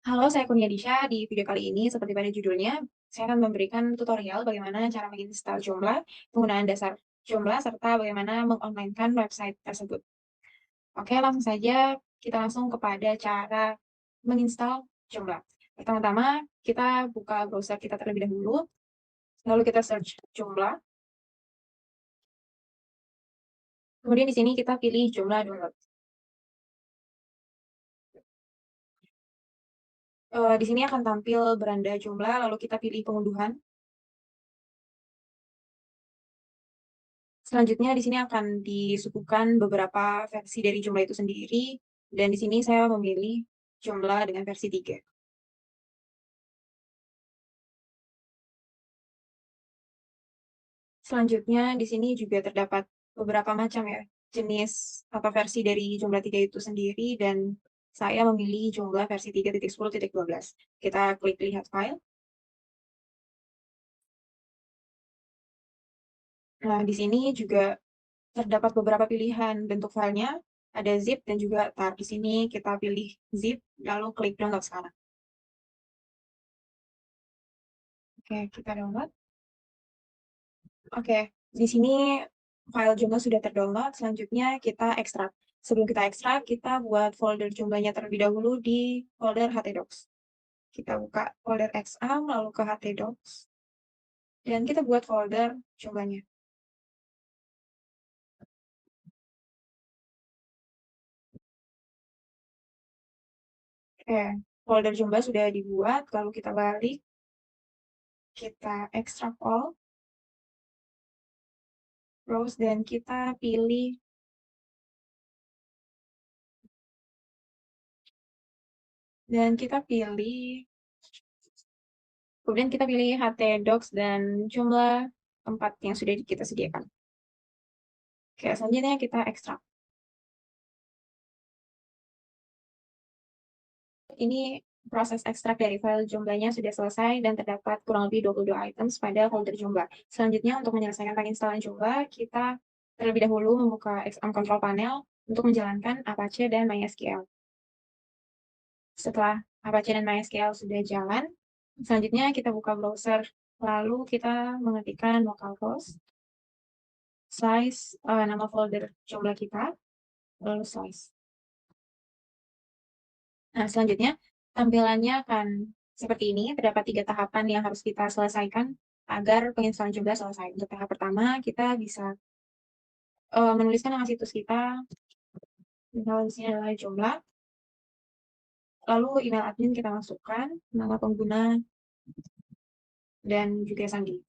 Halo, saya Kurniadisha. Di video kali ini, seperti pada judulnya, saya akan memberikan tutorial bagaimana cara menginstal Joomla, penggunaan dasar Joomla, serta bagaimana mengonlinekan website tersebut. Oke, langsung saja kita langsung kepada cara menginstal Joomla. Pertama-tama, kita buka browser kita terlebih dahulu, lalu kita search Joomla. Kemudian di sini kita pilih Joomla Download. Di sini akan tampil beranda Joomla, lalu kita pilih pengunduhan. Selanjutnya di sini akan disuguhkan beberapa versi dari Joomla itu sendiri, dan di sini saya memilih Joomla dengan versi 3. Selanjutnya di sini juga terdapat beberapa macam ya, jenis atau versi dari Joomla 3 itu sendiri, dan saya memilih Joomla versi 3.10.12. Kita klik lihat file. Nah, di sini juga terdapat beberapa pilihan bentuk filenya, ada zip dan juga tar. Di sini kita pilih zip, lalu klik download sekarang. Oke, kita download. Oke, di sini file Joomla sudah terdownload, selanjutnya kita ekstrak. Sebelum kita ekstrak, kita buat folder Joomla-nya terlebih dahulu di folder htdocs. Kita buka folder xam, lalu ke htdocs, dan kita buat folder Joomla-nya. Oke, folder Joomla sudah dibuat, lalu kita balik, kita ekstrak all, browse, dan kita pilih kemudian kita pilih htdocs dan Joomla tempat yang sudah kita sediakan. Oke, selanjutnya kita ekstrak. Ini proses ekstrak dari file Joomla-nya sudah selesai dan terdapat kurang lebih 22 items pada folder Joomla. Selanjutnya, untuk menyelesaikan penginstalan Joomla, kita terlebih dahulu membuka XAMPP Control Panel untuk menjalankan Apache dan MySQL. Setelah Apache dan MySQL sudah jalan, selanjutnya kita buka browser, lalu kita mengetikkan localhost, nama folder Joomla kita, lalu slice. Nah, selanjutnya tampilannya akan seperti ini. Terdapat 3 tahapan yang harus kita selesaikan agar penginstalan Joomla selesai. Untuk tahap pertama, kita bisa menuliskan nama situs kita, misalnya di sini adalah Joomla. Lalu email admin kita masukkan, nama pengguna, dan juga sandi.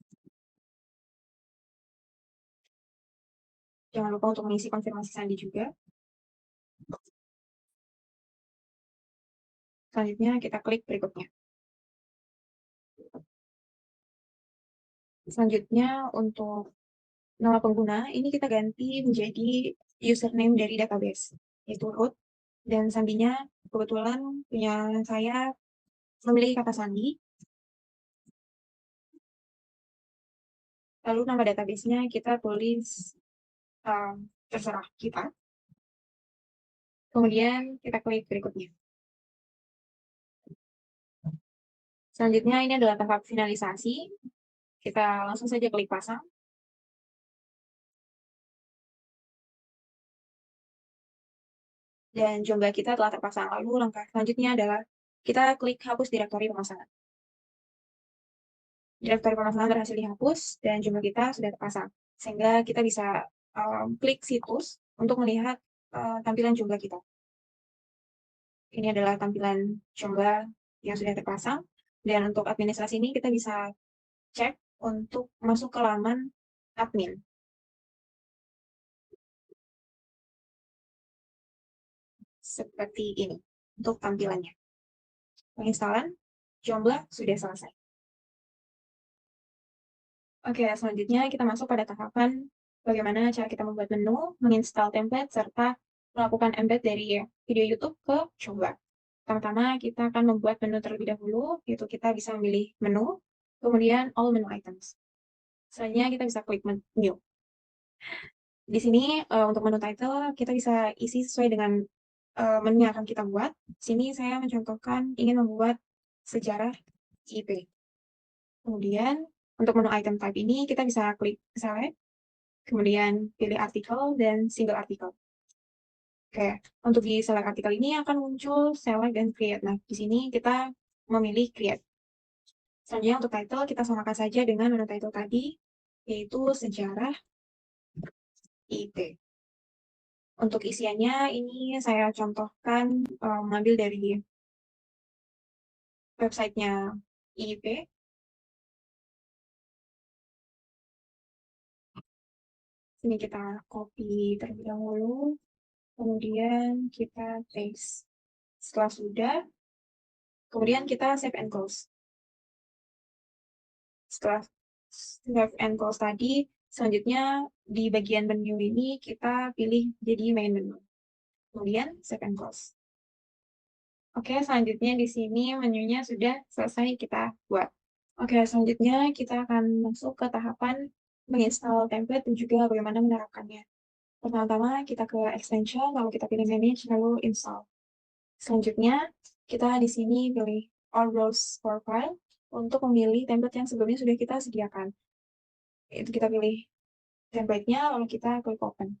Jangan lupa untuk mengisi konfirmasi sandi juga. Selanjutnya kita klik berikutnya. Selanjutnya untuk nama pengguna, ini kita ganti menjadi username dari database, yaitu root, dan sandinya kebetulan punya saya memiliki kata sandi. Lalu nama database-nya kita tulis terserah kita. Kemudian kita klik berikutnya. Selanjutnya ini adalah tahap finalisasi. Kita langsung saja klik pasang. Dan Joomla kita telah terpasang. Lalu langkah selanjutnya adalah kita klik hapus direktori pemasangan. Direktori pemasangan berhasil dihapus dan Joomla kita sudah terpasang. Sehingga kita bisa klik situs untuk melihat tampilan Joomla kita. Ini adalah tampilan Joomla yang sudah terpasang. Dan untuk administrasi ini kita bisa cek untuk masuk ke laman admin. Seperti ini untuk tampilannya. Penginstalan Joomla sudah selesai. Oke, selanjutnya kita masuk pada tahapan bagaimana cara kita membuat menu, menginstal template, serta melakukan embed dari video YouTube ke Joomla. Pertama-tama kita akan membuat menu terlebih dahulu, yaitu kita bisa memilih menu, kemudian all menu items. Selanjutnya kita bisa klik menu. Di sini untuk menu title kita bisa isi sesuai dengan menu yang akan kita buat. Sini saya mencontohkan ingin membuat sejarah IP. Kemudian untuk menu item type ini kita bisa klik select, kemudian pilih artikel dan single artikel. Oke, untuk di select artikel ini akan muncul select dan create. Nah, di sini kita memilih create. Selanjutnya untuk title kita samakan saja dengan menu title tadi, yaitu sejarah IP. Untuk isiannya ini saya contohkan mengambil dari websitenya IIP. Sini kita copy terlebih dahulu, kemudian kita paste. Setelah sudah, kemudian kita save and close. Setelah save and close tadi, selanjutnya di bagian menu ini kita pilih jadi main menu. Kemudian save and close. Oke, selanjutnya di sini menunya sudah selesai kita buat. Oke, selanjutnya kita akan masuk ke tahapan menginstal template dan juga bagaimana menerapkannya. Pertama-tama kita ke extension, lalu kita pilih manage, lalu install. Selanjutnya, kita di sini pilih all browse for file untuk memilih template yang sebelumnya sudah kita sediakan. Itu kita pilih template-nya, lalu kita klik open.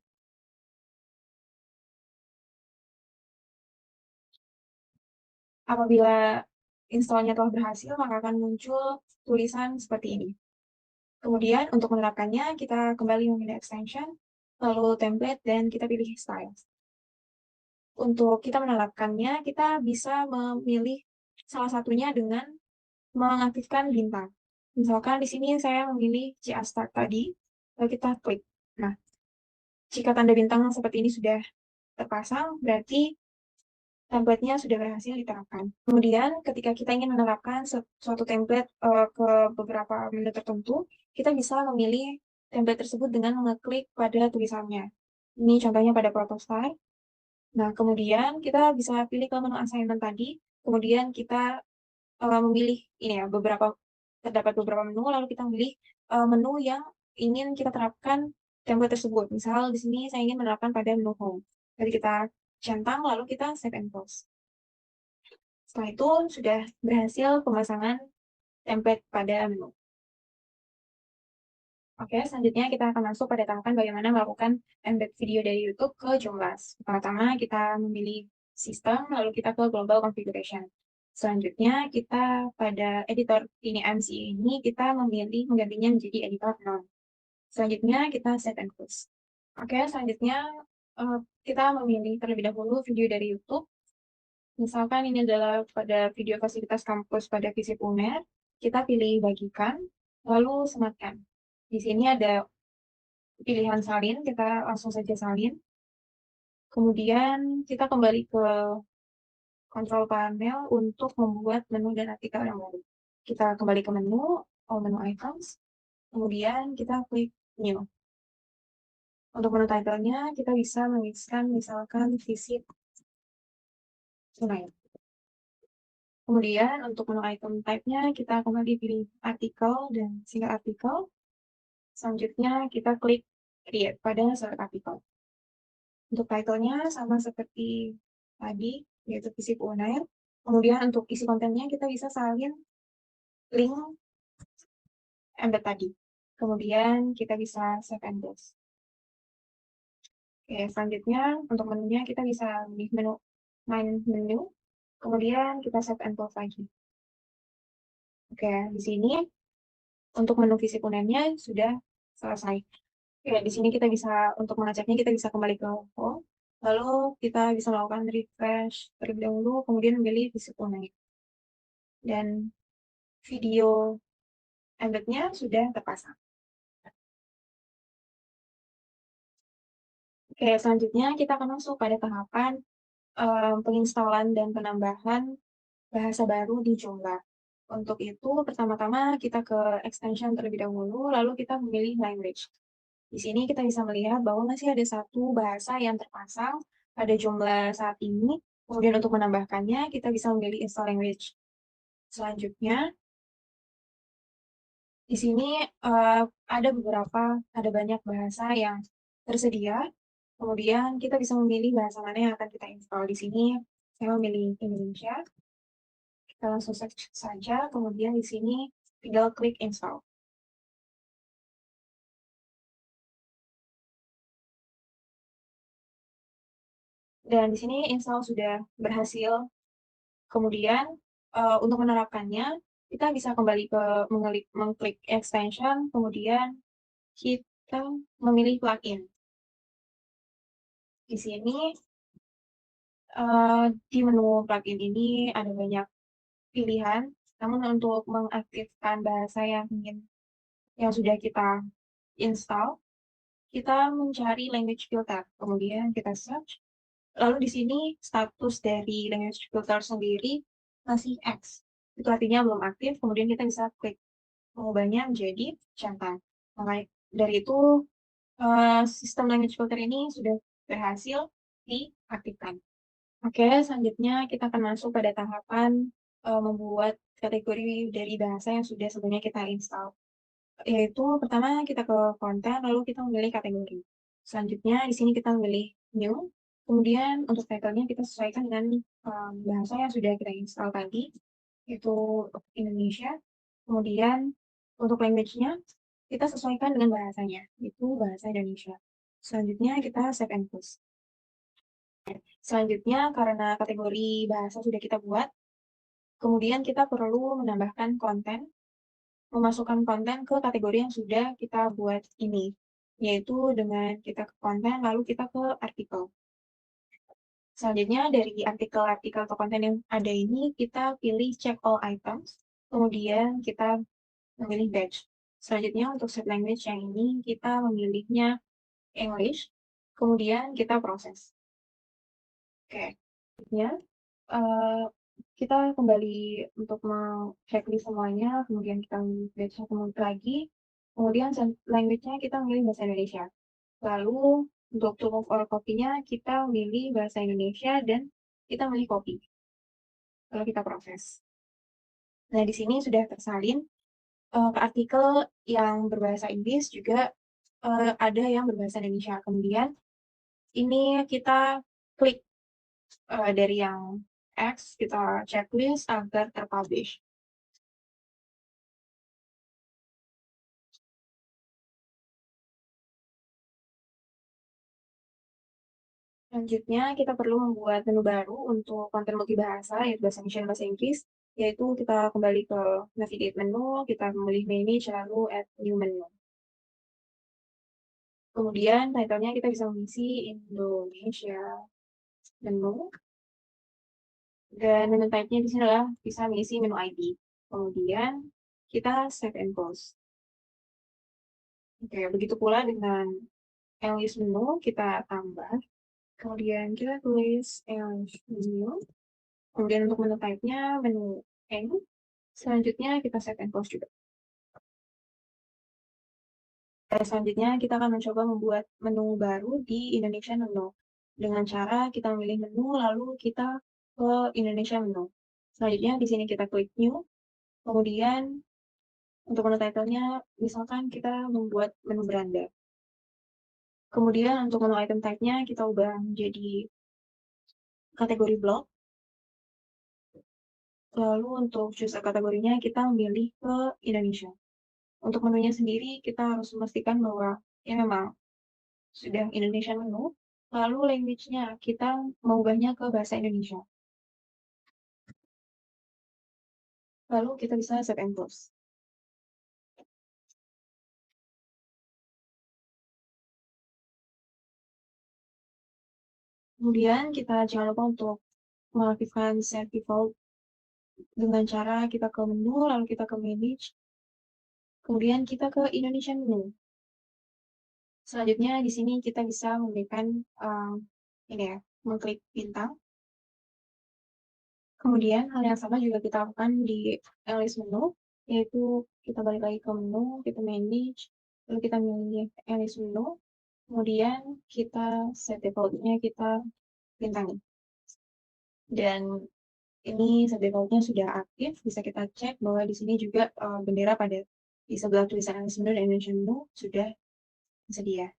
Apabila installnya telah berhasil, maka akan muncul tulisan seperti ini. Kemudian untuk menerapkannya, kita kembali memilih extension, lalu template, dan kita pilih style. Untuk kita menerapkannya, kita bisa memilih salah satunya dengan mengaktifkan bintang. Misalkan di sini saya memilih CA Start tadi, lalu kita klik. Nah, jika tanda bintang seperti ini sudah terpasang, berarti template-nya sudah berhasil diterapkan. Kemudian, ketika kita ingin menerapkan suatu template ke beberapa menu tertentu, kita bisa memilih template tersebut dengan mengeklik pada tulisannya. Ini contohnya pada protostyle. Nah, kemudian kita bisa pilih ke menu assignment tadi, kemudian kita memilih ini ya, terdapat beberapa menu, lalu kita memilih menu yang ingin kita terapkan template tersebut. Misal di sini saya ingin menerapkan pada menu home. Jadi kita centang, lalu kita save and close. Setelah itu sudah berhasil pemasangan template pada menu. Oke, selanjutnya kita akan masuk pada tahapan bagaimana melakukan embed video dari YouTube ke Joomla. Pertama-tama kita memilih sistem, lalu kita ke global configuration. Selanjutnya kita pada editor ini MC ini kita memilih menggantinya menjadi editor non. Selanjutnya kita set and close. Oke, selanjutnya kita memilih terlebih dahulu video dari YouTube. Misalkan ini adalah pada video fasilitas kampus pada Visip UNER, kita pilih bagikan, lalu sematkan. Di sini ada pilihan salin, kita langsung saja salin. Kemudian kita kembali ke kontrol panel untuk membuat menu dan artikel yang baru. Kita kembali ke menu, menu items, kemudian kita klik new. Untuk menu title-nya, kita bisa mengisikan misalkan visit tonight. Kemudian untuk menu item type-nya, kita kembali pilih artikel dan single artikel. Selanjutnya kita klik create pada select artikel. Untuk title-nya sama seperti tadi, yaitu Visip UNER. Kemudian untuk isi kontennya kita bisa salin link embed tadi. Kemudian kita bisa save and close. Oke, selanjutnya untuk menunya kita bisa pilih menu main menu, kemudian kita save and close lagi. Oke, di sini untuk menu Visip UNER-nya sudah selesai. Oke, di sini kita bisa untuk mengeceknya kita bisa kembali ke home, lalu kita bisa melakukan refresh terlebih dahulu, kemudian memilih Visip UNER. Dan video embednya sudah terpasang. Oke, selanjutnya kita akan masuk pada tahapan penginstalan dan penambahan bahasa baru di Joomla. Untuk itu, pertama-tama kita ke extension terlebih dahulu, lalu kita memilih language. Di sini kita bisa melihat bahwa masih ada satu bahasa yang terpasang pada Joomla saat ini. Kemudian untuk menambahkannya, kita bisa memilih install language. Selanjutnya, di sini ada banyak bahasa yang tersedia. Kemudian kita bisa memilih bahasa mana yang akan kita install. Di sini saya memilih Indonesia. Kita langsung search saja, kemudian di sini tinggal klik install. Dan di sini install sudah berhasil. Kemudian untuk menerapkannya, kita bisa kembali ke mengklik extension, kemudian kita memilih plugin. Di sini di menu plugin ini ada banyak pilihan, namun untuk mengaktifkan bahasa yang sudah kita install, kita mencari language filter, kemudian kita search. Lalu di sini status dari language filter sendiri masih X. Itu artinya belum aktif, kemudian kita bisa klik mengubahnya menjadi centang. Maka dari itu sistem language filter ini sudah berhasil diaktifkan. Oke, selanjutnya kita akan masuk pada tahapan membuat kategori dari bahasa yang sudah sebelumnya kita install. Yaitu pertama kita ke konten, lalu kita memilih kategori. Selanjutnya di sini kita memilih new. Kemudian untuk title-nya kita sesuaikan dengan bahasa yang sudah kita install tadi, yaitu Indonesia. Kemudian untuk language-nya kita sesuaikan dengan bahasanya, yaitu bahasa Indonesia. Selanjutnya kita save and close. Selanjutnya karena kategori bahasa sudah kita buat, kemudian kita perlu menambahkan konten, memasukkan konten ke kategori yang sudah kita buat ini, yaitu dengan kita ke konten lalu kita ke artikel. Selanjutnya dari artikel-artikel atau konten yang ada ini kita pilih check all items, kemudian kita memilih batch. Selanjutnya untuk set language yang ini kita memilihnya English, kemudian kita proses. Oke, selanjutnya kita kembali untuk checklist semuanya, kemudian kita batch satu lagi, kemudian language-nya kita memilih bahasa Indonesia. Lalu untuk to move or copy-nya kita memilih bahasa Indonesia dan kita memilih copy. Lalu kita proses. Nah, di sini sudah tersalin ke artikel yang berbahasa Inggris juga ada yang berbahasa Indonesia. Kemudian ini kita klik dari yang X, kita checklist agar terpublish. Selanjutnya, kita perlu membuat menu baru untuk konten multibahasa, yaitu bahasa Indonesia dan bahasa Inggris, yaitu kita kembali ke navigate menu, kita memilih manage, lalu add new menu. Kemudian, title-nya kita bisa mengisi Indonesia menu, dan menu type-nya di sini adalah bisa mengisi menu ID. Kemudian, kita save and close. Oke, begitu pula dengan English menu, kita tambah. Kemudian kita tulis English menu. Kemudian untuk menu type-nya, menu N. Selanjutnya kita save and close juga. Selanjutnya kita akan mencoba membuat menu baru di Indonesia menu. Dengan cara kita memilih menu, lalu kita ke Indonesia menu. Selanjutnya di sini kita klik new. Kemudian untuk menu title-nya, misalkan kita membuat menu beranda. Kemudian untuk menu item type-nya kita ubah menjadi kategori blog. Lalu untuk user kategorinya kita memilih ke Indonesia. Untuk menunya sendiri kita harus memastikan bahwa ya memang sudah Indonesia menu. Lalu language-nya kita mengubahnya ke bahasa Indonesia. Lalu kita bisa save and close. Kemudian kita jangan lupa untuk mengaktifkan set default dengan cara kita ke menu, lalu kita ke manage, kemudian kita ke Indonesia menu. Selanjutnya di sini kita bisa memberikan ini ya, mengklik bintang. Kemudian hal yang sama juga kita lakukan di list menu, yaitu kita balik lagi ke menu, kita manage, lalu kita milih list menu, kemudian kita set default-nya kita bintangin. Dan ini set default-nya sudah aktif, bisa kita cek bahwa di sini juga bendera pada di sebelah tulisan list menu dan Indonesia menu sudah tersedia.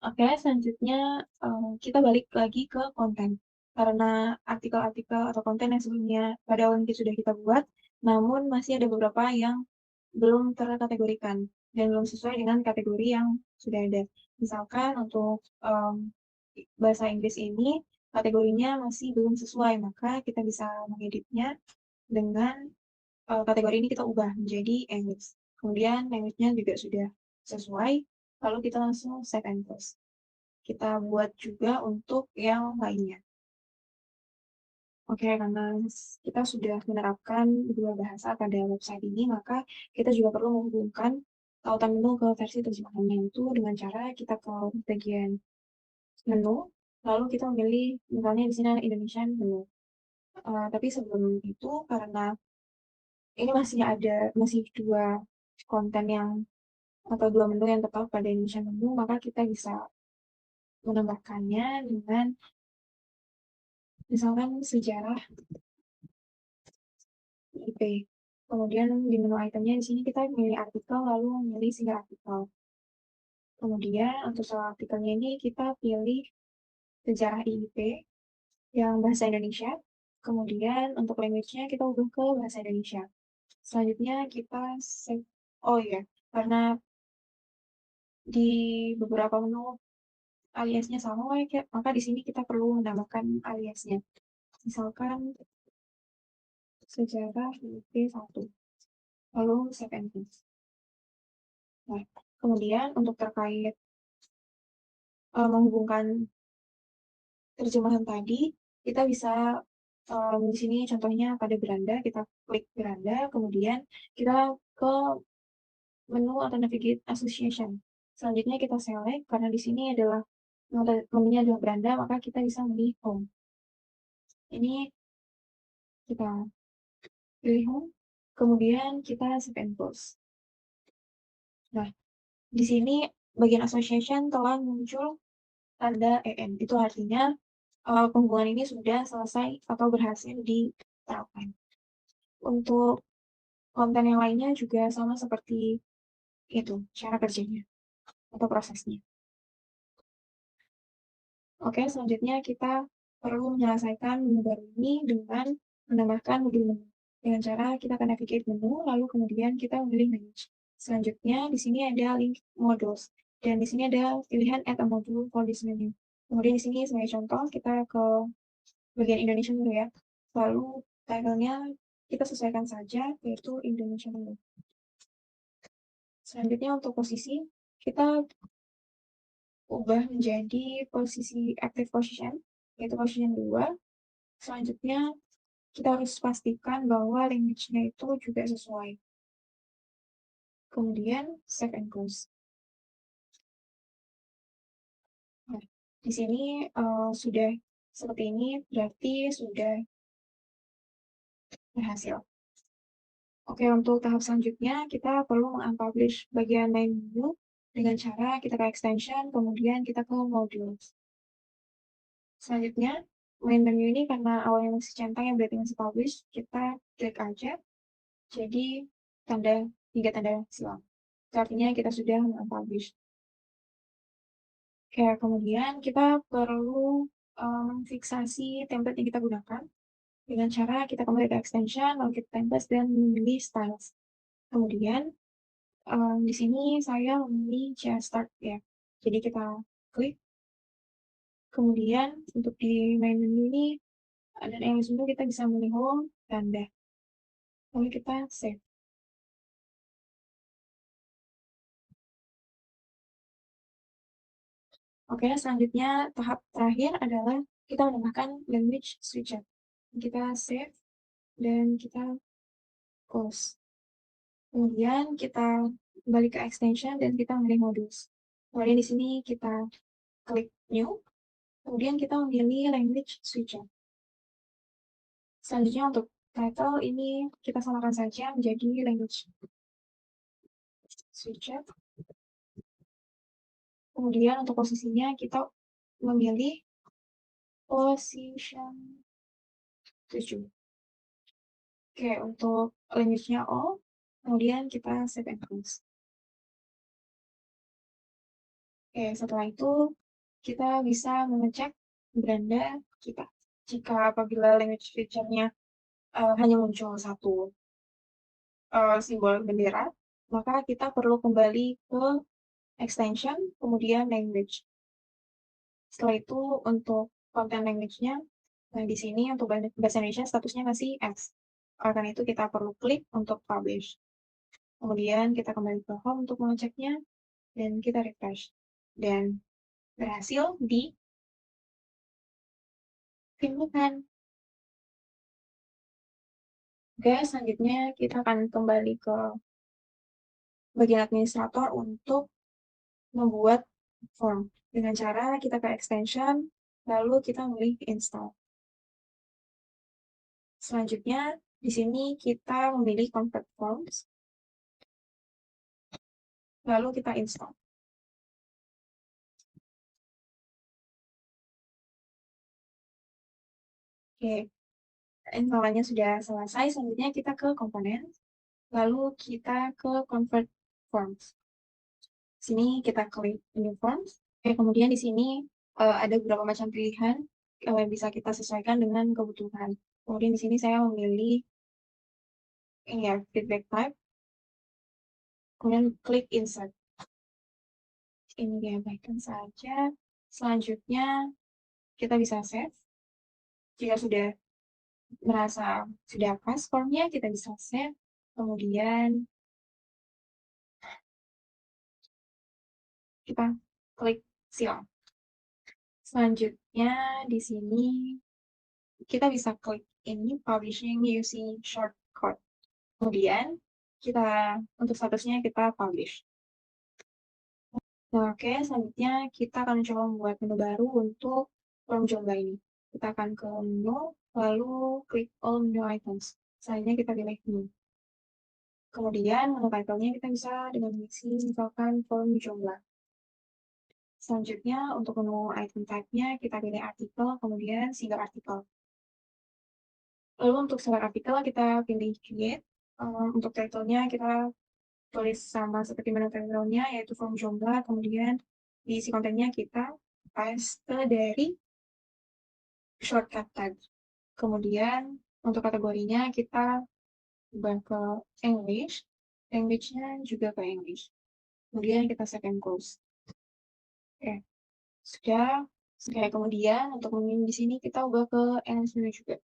Oke, selanjutnya kita balik lagi ke konten. Karena artikel-artikel atau konten yang sebelumnya pada awalnya sudah kita buat, namun masih ada beberapa yang belum terkategorikan dan belum sesuai dengan kategori yang sudah ada. Misalkan untuk bahasa Inggris ini kategorinya masih belum sesuai, maka kita bisa mengeditnya dengan kategori ini kita ubah menjadi English. Kemudian language-nya juga sudah sesuai, lalu kita langsung save and close. Kita buat juga untuk yang lainnya. Oke, karena kita sudah menerapkan dua bahasa pada website ini, maka kita juga perlu menghubungkan tautan menu ke versi terjemahannya itu dengan cara kita ke bagian menu, lalu kita memilih, misalnya di sini ada Indonesian menu. Tapi sebelum itu, karena ini masih dua konten yang atau dua menu yang terpaut pada Indonesian menu, maka kita bisa menambahkannya dengan misalkan sejarah IP. Kemudian di menu itemnya di sini kita pilih artikel lalu memilih single artikel. Kemudian untuk soal artikelnya ini kita pilih sejarah IIP yang bahasa Indonesia. Kemudian untuk language-nya kita ubah ke bahasa Indonesia. Selanjutnya kita save. Oh iya, karena di beberapa menu aliasnya sama, maka di sini kita perlu menambahkan aliasnya. Misalkan sejarah IP1, lalu save and close. Nah, kemudian untuk terkait menghubungkan terjemahan tadi, kita bisa di sini contohnya pada beranda, kita klik beranda, kemudian kita ke menu atau navigate association. Selanjutnya kita select, karena di sini adalah menunya adalah beranda, maka kita bisa memilih home. Ini kita pilih home, kemudian kita save and close. Nah, di sini bagian association telah muncul tanda EN. Itu artinya penghubungan ini sudah selesai atau berhasil diterapkan. Untuk konten yang lainnya juga sama seperti itu, cara kerjanya atau prosesnya. Oke, selanjutnya kita perlu menyelesaikan menu baru ini dengan menambahkan modul menu. Dengan cara kita akan navigate menu, lalu kemudian kita memilih language. Selanjutnya, di sini ada link modules. Dan di sini ada pilihan add a module for this menu. Kemudian di sini sebagai contoh, kita ke bagian Indonesia dulu ya. Lalu title-nya kita sesuaikan saja, yaitu Indonesia dulu. Selanjutnya untuk posisi, kita ubah menjadi posisi active position, yaitu position 2. Selanjutnya, kita harus pastikan bahwa language-nya itu juga sesuai. Kemudian, save and close. Nah, di sini sudah seperti ini, berarti sudah berhasil. Oke, untuk tahap selanjutnya, kita perlu meng-unpublish bagian main menu dengan cara kita ke extension, kemudian kita ke modules. Selanjutnya, main menu ini karena awalnya masih centang ya berarti masih publish, kita klik aja. Jadi, tanda silang. Itu artinya kita sudah meng-publish. Oke, kemudian kita perlu memfiksasi template yang kita gunakan dengan cara kita kembali ke extension, lalu kita template dan memilih styles. Kemudian di sini saya memilih just start ya. Jadi kita klik. Kemudian untuk di main menu ini dan yang dulu kita bisa memilih home, tanda. Lalu kita save. Oke, selanjutnya tahap terakhir adalah kita menambahkan language switcher. Kita save dan kita close. Kemudian kita balik ke extension dan kita memilih modus. Kemudian di sini kita klik new. Kemudian kita memilih language switcher. Selanjutnya untuk title ini kita samakan saja menjadi language switcher. Kemudian untuk posisinya kita memilih position 7. Oke, untuk language-nya all, kemudian kita save and close. Oke, setelah itu kita bisa mengecek beranda kita. Jika apabila language feature-nya hanya muncul satu simbol bendera, maka kita perlu kembali ke extension, kemudian language. Setelah itu untuk content language-nya, nah di sini untuk bahasa Indonesia statusnya masih X. Oleh karena itu kita perlu klik untuk publish. Kemudian kita kembali ke home untuk mengeceknya, dan kita refresh. Dan berhasil ditimbulkan. Oke, selanjutnya kita akan kembali ke bagian administrator untuk membuat form. Dengan cara kita ke extension, lalu kita memilih install. Selanjutnya, di sini kita memilih convert forms, lalu kita install. Oke, installannya sudah selesai. Selanjutnya kita ke komponen, lalu kita ke convert forms. Sini kita klik new forms. Oke, kemudian di sini ada beberapa macam pilihan yang bisa kita sesuaikan dengan kebutuhan. Kemudian di sini saya memilih ini ya, feedback type. Kemudian klik insert. Ini diabaikan saja. Selanjutnya kita bisa save. Jika sudah merasa sudah pas formnya, kita bisa save. Kemudian kita klik seal. Selanjutnya di sini kita bisa klik ini publishing using shortcode. Kemudian kita untuk statusnya kita publish. Nah, oke, selanjutnya kita akan coba membuat menu baru untuk form Joomla ini. Kita akan ke menu, lalu klik all new items. Selanjutnya kita pilih new. Kemudian menu title-nya kita bisa dengan mengisi misalkan form Joomla. Selanjutnya untuk menu item type-nya kita pilih artikel, kemudian single artikel. Lalu untuk single artikel kita pilih create. Untuk title-nya kita tulis sama seperti menu title-nya, yaitu form Joomla, kemudian diisi kontennya kita paste dari shortcut tag. Kemudian untuk kategorinya kita ubah ke English, language-nya juga ke English. Kemudian kita save and close. Oke, sudah. Kemudian untuk menu di sini kita ubah ke English dulu juga.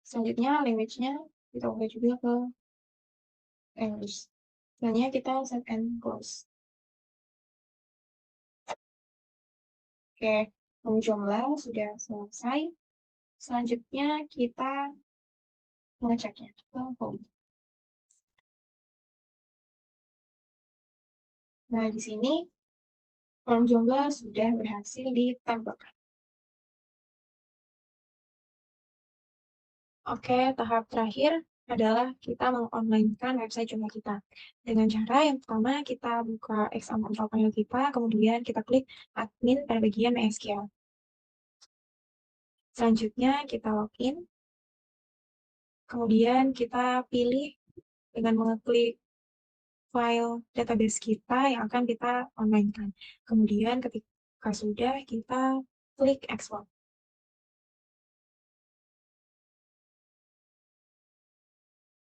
Selanjutnya language-nya kita ubah juga ke English. Selanjutnya kita save and close. Oke, menu Joomla sudah selesai. Selanjutnya kita mengeceknya ke home. Nah, di sini form Joomla sudah berhasil ditambahkan. Oke, tahap terakhir adalah kita mengonlinekan website Joomla kita. Dengan cara yang pertama kita buka example control panel kita, kemudian kita klik admin pada bagian MySQL. Selanjutnya kita login, kemudian kita pilih dengan mengeklik file database kita yang akan kita onlinekan. Kemudian ketika sudah, kita klik export.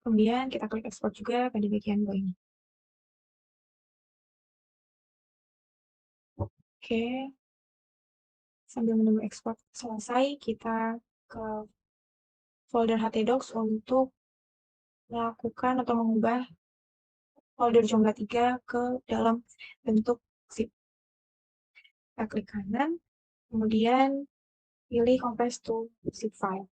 Kemudian kita klik export juga pada bagian bawah ini. Oke, sambil menunggu ekspor selesai, kita ke folder htdocs untuk melakukan atau mengubah folder Joomla 3 ke dalam bentuk zip. Kita klik kanan, kemudian pilih compress to zip file.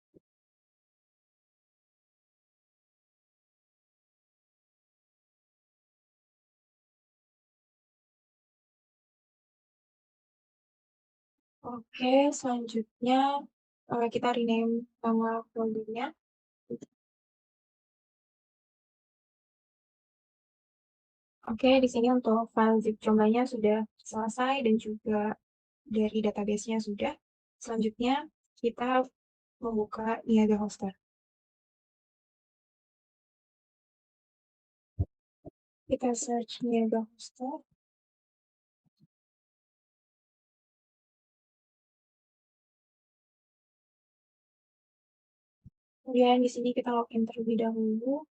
Oke, selanjutnya kita rename nama foldernya. Oke, di sini untuk file zip Joomla-nya sudah selesai dan juga dari database-nya sudah. Selanjutnya kita membuka Niaga Hoster. Kita search Niaga Hoster. Kemudian di sini kita login terlebih dahulu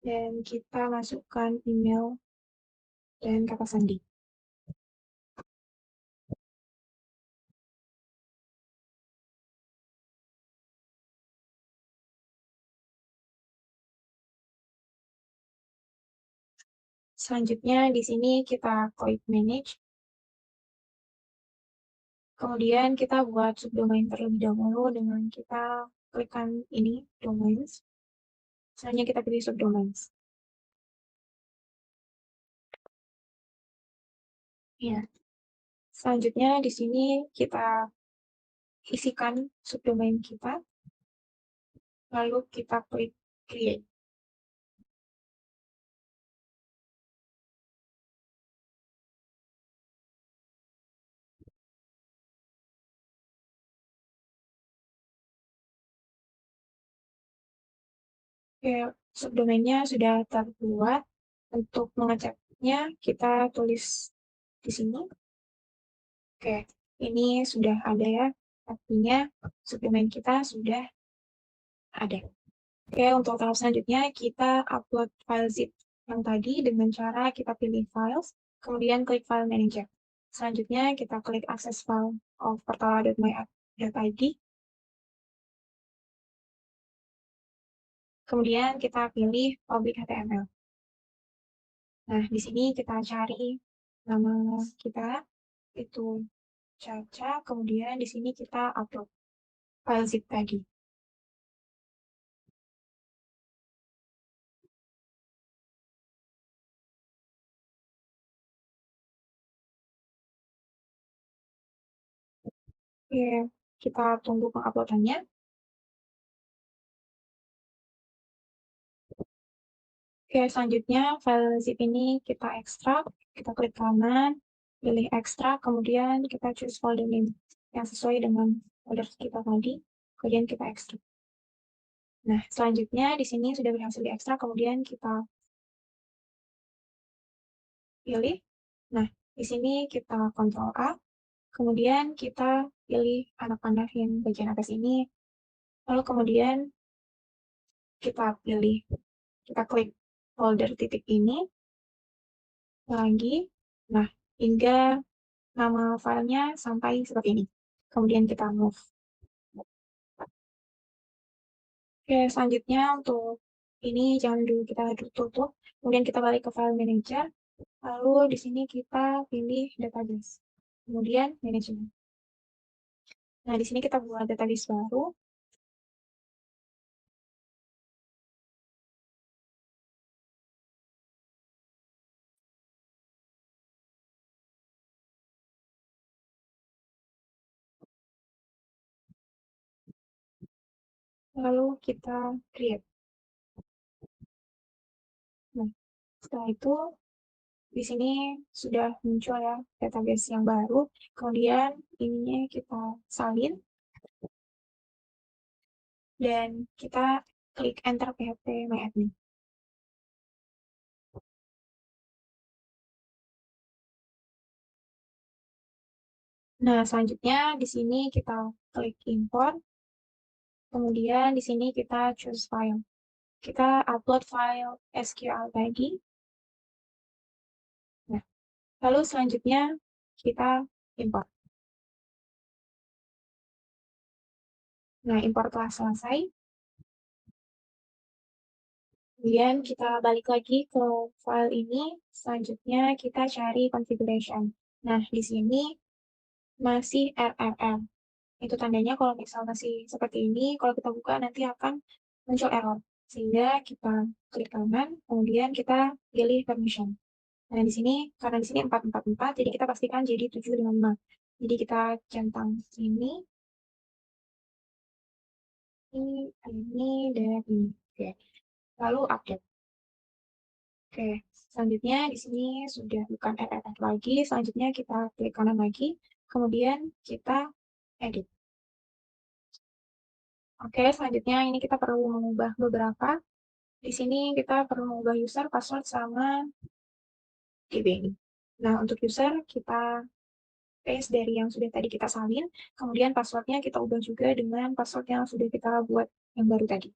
dan kita masukkan email dan kata sandi. Selanjutnya di sini kita klik manage. Kemudian kita buat subdomain terlebih dahulu dengan kita klikkan ini domains. Selanjutnya kita pilih subdomains. Ya. Selanjutnya di sini kita isikan subdomain kita, lalu kita klik create. Oke, subdomainnya sudah terbuat. Untuk mengeceknya kita tulis di sini. Oke, ini sudah ada ya. Artinya subdomain kita sudah ada. Oke, untuk tahap selanjutnya kita upload file zip yang tadi dengan cara kita pilih files, kemudian klik file manager. Selanjutnya kita klik access file of pertala.my.id. Kemudian kita pilih public HTML. Nah, di sini kita cari nama kita, itu Caca, kemudian di sini kita upload file zip tadi. Oke, kita tunggu penguploadannya. Oke, selanjutnya file zip ini kita ekstrak, kita klik kanan, pilih ekstrak, kemudian kita choose folder name yang sesuai dengan folder kita tadi, kemudian kita ekstrak. Nah, selanjutnya di sini sudah berhasil diekstrak, kemudian kita pilih. Nah, di sini kita Ctrl A, kemudian kita pilih anak panah yang bagian atas ini, lalu kemudian kita pilih, kita klik folder titik ini lagi, nah hingga nama filenya sampai seperti ini. Kemudian kita move. Oke, selanjutnya untuk ini jangan dulu kita tutup. Kemudian kita balik ke file manager. Lalu di sini kita pilih database. Kemudian manajemen. Nah, di sini kita buat database baru. Lalu kita create. Nah, setelah itu di sini sudah muncul ya database yang baru. Kemudian ininya kita salin dan kita klik enter php myadmin. Nah, selanjutnya di sini kita klik import. Kemudian di sini kita choose file. Kita upload file SQL tadi. Nah, lalu selanjutnya kita import. Nah, import telah selesai. Kemudian kita balik lagi ke file ini. Selanjutnya kita cari configuration. Nah, di sini masih RRR. Itu tandanya kalau misal masih seperti ini, kalau kita buka nanti akan muncul error. Sehingga kita klik kanan, kemudian kita pilih permission. Nah, di sini, karena di sini 444, jadi kita pastikan jadi 755. Jadi kita centang sini, ini, dan ini. Oke. Lalu update. Oke, selanjutnya di sini sudah bukan RRR lagi. Selanjutnya kita klik kanan lagi, kemudian kita edit. Oke, selanjutnya ini kita perlu mengubah beberapa. Di sini kita perlu mengubah user, password, sama DB ini. Nah, untuk user kita paste dari yang sudah tadi kita salin, kemudian password-nya kita ubah juga dengan password yang sudah kita buat yang baru tadi.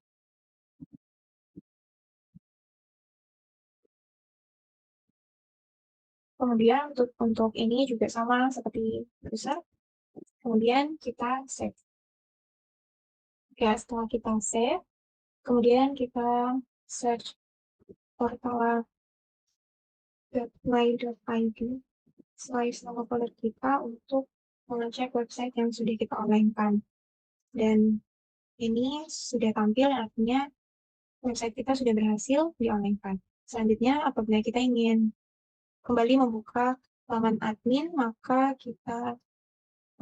Kemudian untuk ini juga sama seperti browser, kemudian kita save. Ya, setelah kita save, kemudian kita search portal.my.id slice nama folder kita untuk mengecek website yang sudah kita online-kan. Dan ini sudah tampil, artinya website kita sudah berhasil di-online-kan. Selanjutnya, apabila kita ingin kembali membuka halaman admin, maka kita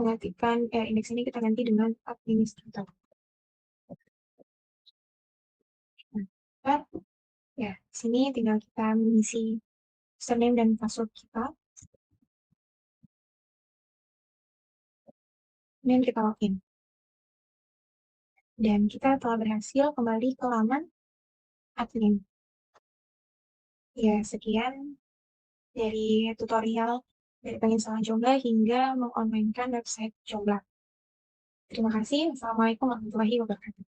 menggantikan indeks ini kita ganti dengan administrator. Nah, ya, sini tinggal kita mengisi username dan password kita. Kemudian kita login. Dan kita telah berhasil kembali ke laman admin. Ya, sekian dari tutorial dari penginstalan Joomla hingga mengonlinekan website Joomla. Terima kasih. Assalamualaikum warahmatullahi wabarakatuh.